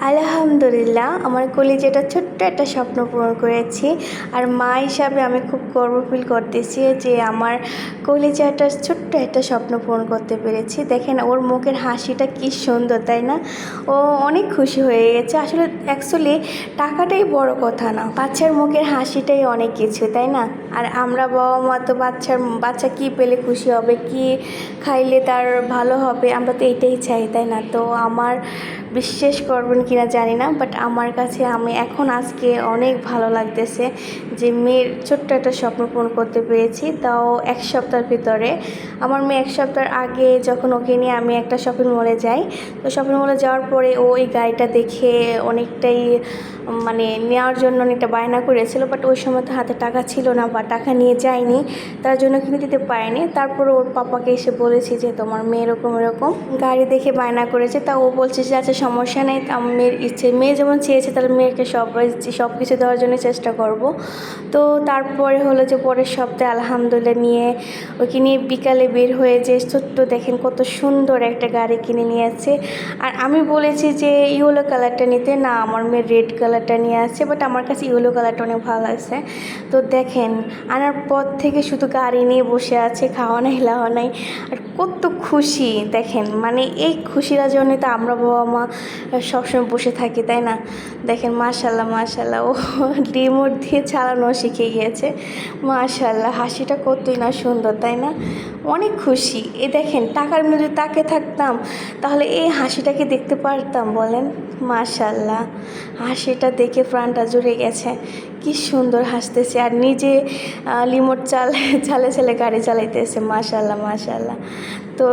আলহামদুলিল্লাহ, আমার কলিজাটা ছোট্ট একটা স্বপ্ন পূরণ করেছি। আর মা হিসাবে আমি খুব গর্ব ফিল করতেছি যে আমার কলিজাটার ছোট্ট একটা স্বপ্ন পূরণ করতে পেরেছি। দেখেন ওর মুখের হাসিটা কি সুন্দর, তাই না? ও অনেক খুশি হয়ে গেছে। আসলে অ্যাকচুয়ালি টাকাটাই বড় কথা না, বাচ্চার মুখের হাসিটাই অনেক কিছু, তাই না? আর আমরা বাবা মা তো বাচ্চা কী পেলে খুশি হবে, কি খাইলে তার ভালো হবে, আমরা তো এটাই চাই, তাই না? তো আমার বিশ্বাস করবেন কিনা জানি না, বাট আমার কাছে আমি এখন আজকে অনেক ভালো লাগতেছে যে মেয়ের ছোট্ট একটা স্বপ্ন পূরণ করতে পেরেছি, তাও এক সপ্তাহের ভিতরে। আমার মেয়ে এক সপ্তাহ আগে যখন ওকে নিয়ে আমি একটা শপিং মলে যাই, তো শপিং মলে যাওয়ার পরে ও এই গাড়িটা দেখে অনেকটাই মানে নেওয়ার জন্য অনেকটা বায়না করেছিল, বাট ওই সময় তো হাতে টাকা ছিল না বা টাকা নিয়ে যায়নি, তার জন্য কিনে দিতে পারিনি। তারপর ওর পাপাকে এসে বলেছি যে তোমার মেয়ে এরকম এরকম গাড়ি দেখে বায়না করেছে, তা ও বলছে যে আচ্ছা সমস্যা নেই, আমার মেয়ের ইচ্ছে, মেয়ে যেমন চেয়েছে তাহলে মেয়েকে সব কিছু দেওয়ার জন্য চেষ্টা করব। তো তারপরে হলো যে পরের সপ্তাহে আলহামদুলিল্লাহ নিয়ে ওকে নিয়ে বিকালে বের হয়ে যে ছোট্ট দেখেন কত সুন্দর একটা গাড়ি কিনে নিয়েছে। আর আমি বলেছি যে ইয়েলো কালারটা নিতে, না আমার মেয়ে রেড কালারটা নিয়ে আসছে, বাট আমার কাছে ইয়েলো কালারটা অনেক ভালো লাগছে। তো দেখেন আনার পর থেকে শুধু গাড়ি নিয়ে বসে আছে, খাওয়া নাই লাওয়া নাই, আর কত খুশি দেখেন। মানে এই খুশির জন্য তো আমরা বাবা মা সবসময় বসে থাকি, তাই না? দেখেন মাশাল্লাহ মাশাল্লাহ, ও রিমোট দিয়ে চালানো শিখে গিয়েছে। মাশাল্লাহ, হাসিটা কতই না সুন্দর, তাই না? অনেক খুশি। দেখেন টাকার মধ্যে তাকে থাকতাম তাহলে এই হাসিটাকে দেখতে পারতাম, বলেন? মাশাল্লাহ, হাসিটা দেখে প্রাণটা জুড়ে গেছে। কি সুন্দর হাসতেছে আর নিজে রিমোট চালে গাড়ি চালাইতেছে। মাশাল্লাহ মাশাল্লাহ। তো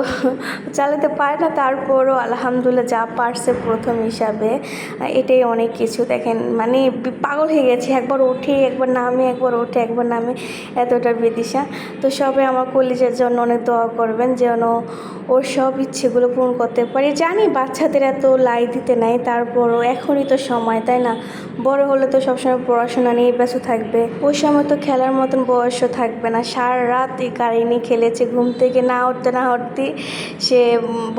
চালাতে পারে না, তারপরও আলহামদুলিল্লাহ যা পারছে প্রথম হিসাবে এটাই অনেক কিছু। দেখেন মানে পাগল হয়ে গেছে, একবার ওঠে একবার নামে, একবার ওঠে একবার নামে, এতটা বিদিশা। তো সবাই আমার কলিজার জন্য অনেক দোয়া করবেন যেন ওর সব ইচ্ছেগুলো পূরণ করতে পারি। জানি বাচ্চাদের এত লাই দিতে নাই, তারপরও এখনই তো সময়, তাই না? বড় হলে তো সবসময় পড়াশোনা নিয়ে ব্যস্ত থাকবে, ওই সময় তো খেলার মতন বয়সও থাকবে না। সারা রাত এই গাড়ি নিয়ে খেলেছে, ঘুম থেকে না উঠতে সে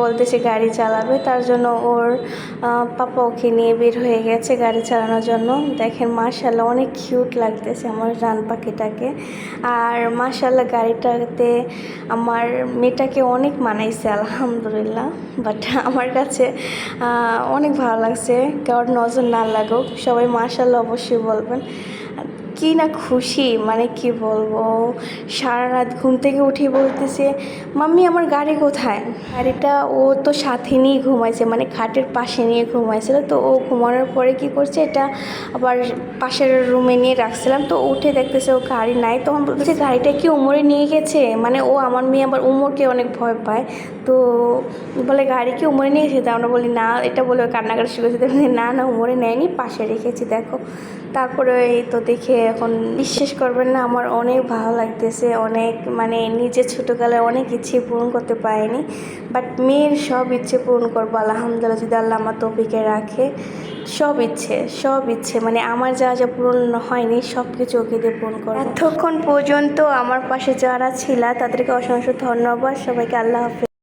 বলতেছে গাড়ি চালাবে, তার জন্য ওর পাপা ওকে নিয়ে বের হয়ে গেছে গাড়ি চালানোর জন্য। দেখেন মাশাল্লাহ অনেক কিউট লাগতেছে আমার রান পাখিটাকে। আর মাশাল্লাহ গাড়িটাতে আমার মেয়েটাকে অনেক মানাইছে আলহামদুলিল্লাহ। বাট আমার কাছে অনেক ভালো লাগছে, কারোর নজর না লাগুক, সবাই মাশাল্লাহ অবশ্যই বলবেন। কি না খুশি, মানে কি বলবো, সারা রাত ঘুম থেকে উঠে বলতেছে মাম্মি আমার গাড়ি কোথায়। গাড়িটা ও তো সাথে নিয়ে ঘুমাইছে, মানে খাটের পাশে নিয়ে ঘুমাইছিল। তো ও ঘুমানোর পরে কি করছে, এটা আবার পাশের রুমে নিয়ে রাখছিলাম, তো উঠে দেখতেছে ও গাড়ি নাই। তখন বলতেছে গাড়িটা কি উমরে নিয়ে গেছে, মানে ও আমার মেয়ে আবার উমরকে অনেক ভয় পায়। তো বলে গাড়ি কি উমরে নিয়ে গেছে, আমরা বলি না, এটা বলে কান্নাকাটি শুরু করেছে। না না উমরে নেয়নি, পাশে রেখেছি দেখো। তারপরে এই তো দেখে এখন বিশ্বাস করবেন না, আমার অনেক ভালো লাগতেছে। অনেক মানে নিজে ছোটোকালে অনেক ইচ্ছে পূরণ করতে পারিনি, বাট মেয়ের সব ইচ্ছে পূরণ করবো আলহামদুলিল্লাহ, যদি আল্লাহ আমার তৌফিকে রাখে। সব ইচ্ছে মানে আমার যা যা পূরণ হয়নি সব কিছু ওকে দিয়ে পূরণ করবো। এতক্ষণ পর্যন্ত আমার পাশে যারা ছিল তাদেরকে অসংখ্য ধন্যবাদ। সবাইকে আল্লাহ হাফেজ।